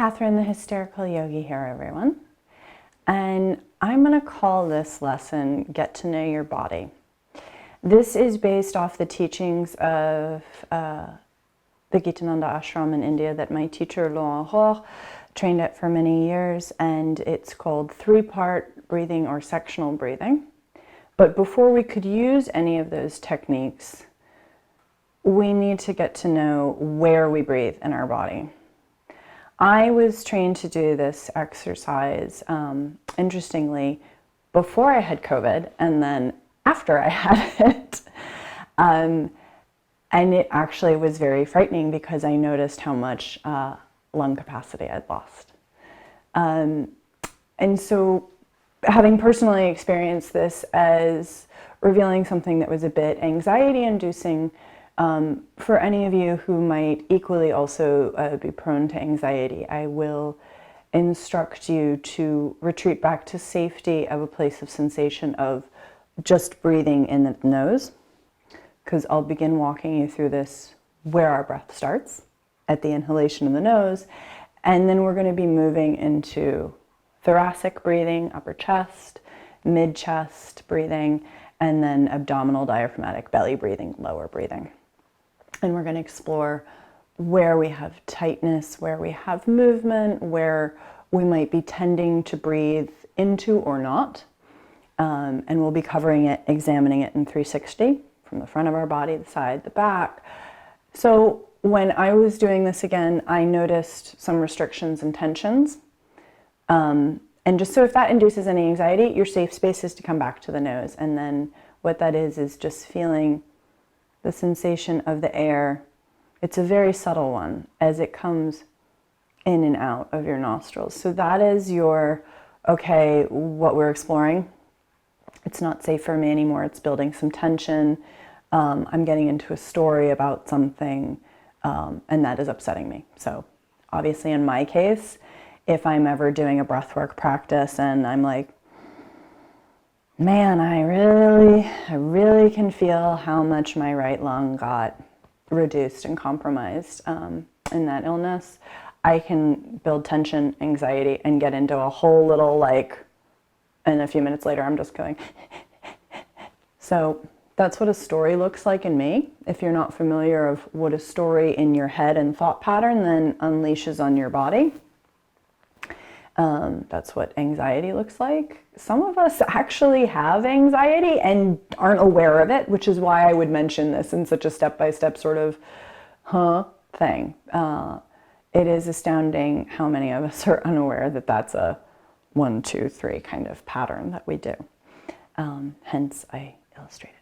Catherine, the Hysterical Yogi here, everyone. And I'm going to call this lesson, Get to Know Your Body. This is based off the teachings of the Gitananda ashram in India that my teacher, Laurent Rohr, trained at for many years, and it's called three-part breathing or sectional breathing. But before we could use any of those techniques, we need to get to know where we breathe in our body. I was trained to do this exercise, interestingly, before I had COVID and then after I had it. And it actually was very frightening because I noticed how much lung capacity I'd lost. And so having personally experienced this as revealing something that was a bit anxiety-inducing, for any of you who might equally also be prone to anxiety, I will instruct you to retreat back to safety of a place of sensation of just breathing in the nose, because I'll begin walking you through this where our breath starts at the inhalation of the nose, and then we're going to be moving into thoracic breathing, upper chest, mid-chest breathing, and then abdominal diaphragmatic belly breathing, lower breathing. And we're going to explore where we have tightness, where we have movement, where we might be tending to breathe into or not. And we'll be covering it, examining it in 360, from the front of our body, the side, the back. So when I was doing this again, I noticed some restrictions and tensions. And just so if that induces any anxiety, your safe space is to come back to the nose. And then what that is just feeling the sensation of the air. It's a very subtle one as it comes in and out of your nostrils. So that is your, okay, what we're exploring. It's not safe for me anymore. It's building some tension. I'm getting into a story about something, and that is upsetting me. So obviously in my case, if I'm ever doing a breathwork practice and I'm like, man, I really can feel how much my right lung got reduced and compromised in that illness. I can build tension, anxiety, and get into a whole little like, and a few minutes later I'm just going. So that's what a story looks like in me. If you're not familiar of what a story in your head and thought pattern then unleashes on your body, that's what anxiety looks like. Some of us actually have anxiety and aren't aware of it, which is why I would mention this in such a step-by-step sort of thing. It is astounding how many of us are unaware that that's a 1, 2, 3 kind of pattern that we do. Hence, I illustrated.